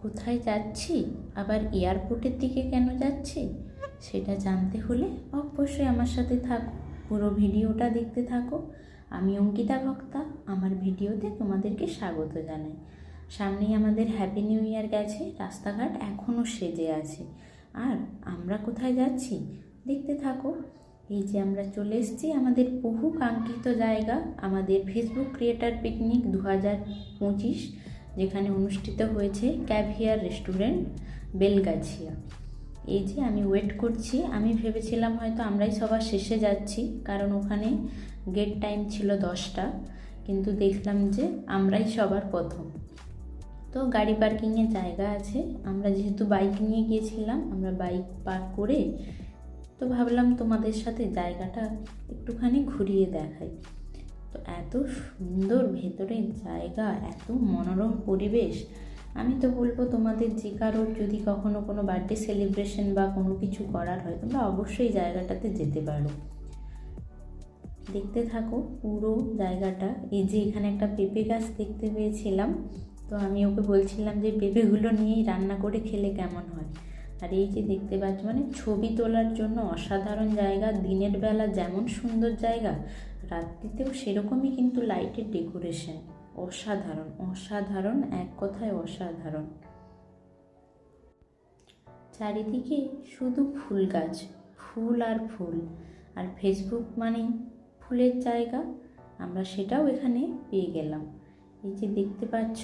কোথায় যাচ্ছি, আবার এয়ারপোর্টের দিকে কেন যাচ্ছি, সেটা জানতে হলে অবশ্যই আমার সাথে থাকো, পুরো ভিডিওটা দেখতে থাকো। আমি অঙ্কিতা ভক্তা, আমার ভিডিওতে তোমাদেরকে স্বাগত জানাই। সামনেই আমাদের হ্যাপি নিউ ইয়ার গেছে, রাস্তাঘাট এখনও সেজে আছে। আর আমরা কোথায় যাচ্ছি দেখতে থাকো। এই যে আমরা চলে এসেছি আমাদের বহু কাঙ্ক্ষিত জায়গা, আমাদের ফেসবুক ক্রিয়েটার পিকনিক 2025, যেখানে অনুষ্ঠিত হয়েছে ক্যাভিয়ার রেস্টুরেন্ট, বেলগাছিয়া। এই যে আমি ওয়েট করছি, আমি ভেবেছিলাম হয়তো আমরাই সবার শেষে যাচ্ছি, কারণ ওখানে গেট টাইম ছিল 10টা, কিন্তু দেখলাম যে আমরাই সবার প্রথম। তো গাড়ি পার্কিংয়ের জায়গা আছে, আমরা যেহেতু বাইক নিয়ে গিয়েছিলাম, আমরা বাইক পার্ক করে তো ভাবলাম তোমাদের সাথে জায়গাটা একটুখানি ঘুরিয়ে দেখাই। তো এত সুন্দর ভেতরের জায়গা, এত মনোরম পরিবেশ। আমি তো বলবো তোমাদের যে কারোর যদি কখনো কোনো বার্থডে সেলিব্রেশন বা কোনো কিছু করার হয়, তোমরা অবশ্যই জায়গাটাতে যেতে পারো। দেখতে থাকো পুরো জায়গাটা। এই যে এখানে একটা পেঁপে গাছ দেখতে পেয়েছিলাম, তো আমি ওকে বলছিলাম যে পেঁপেগুলো নিয়েই রান্না করে খেলে কেমন হয়। আর এই যে দেখতে পাচ্ছ, মানে ছবি তোলার জন্য অসাধারণ জায়গা। দিনের বেলা যেমন সুন্দর জায়গা, রাত্রিতেও সেরকমই কিন্তু লাইটের ডেকোরেশন অসাধারণ, অসাধারণ, এক কথায় অসাধারণ। চারিদিকে শুধু ফুল গাছ, ফুল আর ফুল। আর ফেসবুক মানে ফুলের জায়গা, আমরা সেটাও এখানে পেয়ে গেলাম। এই যে দেখতে পাচ্ছ,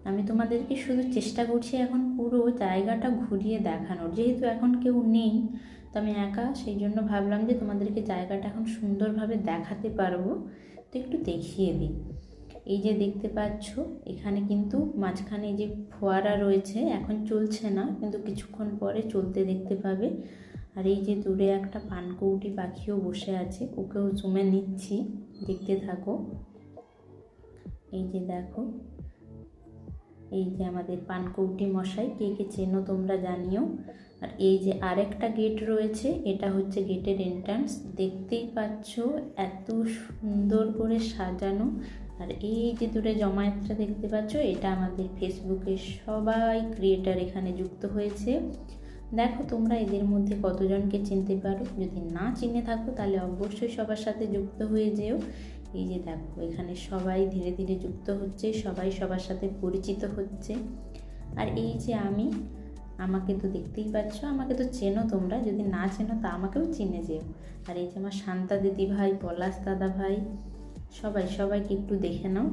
আমি তোমাদেরকে শুধু চেষ্টা করছি এখন পুরো জায়গাটা ঘুরিয়ে দেখানোর। যেহেতু এখন কেউ নেই, তো আমি একা, সেই জন্য ভাবলাম যে তোমাদেরকে জায়গাটা এখন সুন্দরভাবে দেখাতে পারবো, তো একটু দেখিয়ে দিই। এই যে দেখতে পাচ্ছ, এখানে কিন্তু মাঝখানে যে ফোয়ারা রয়েছে, এখন চলছে না, কিন্তু কিছুক্ষণ পরে চলতে দেখতে পাবে। আর এই যে দূরে একটা পানকৌটি পাখিও বসে আছে, ওকেও জুমে নিচ্ছি, দেখতে থাকো। এই যে দেখো, এই যে আমাদের পানকৌটি মশাই, কে কে চেনো তোমরা জানিও। আর এই যে আরেকটা গেট রয়েছে, এটা হচ্ছে গেটের এন্ট্রান্স। দেখতেই পাচ্ছ এত সুন্দর করে সাজানো। আর এই যে দূরে জমায়েতটা দেখতে পাচ্ছ, এটা আমাদের ফেসবুকের সবাই ক্রিয়েটার এখানে যুক্ত হয়েছে। দেখো তোমরা এদের মধ্যে কতজনকে চিনতে পারো, যদি না চিনে থাকো তাহলে অবশ্যই সবার সাথে যুক্ত হয়ে যেও। এই যে দেখো, এখানে সবাই ধীরে ধীরে যুক্ত হচ্ছে, সবাই সবার সাথে পরিচিত হচ্ছে। আর এই যে আমাকে তো দেখতেই পাচ্ছ, আমাকে তো চেনো তোমরা, যদি না চেনো তা আমাকেও চিনে যেও। আর এই যে আমার শান্তা দিদি ভাই, পলাশ দাদা ভাই, সবাইকে একটু দেখে নাও।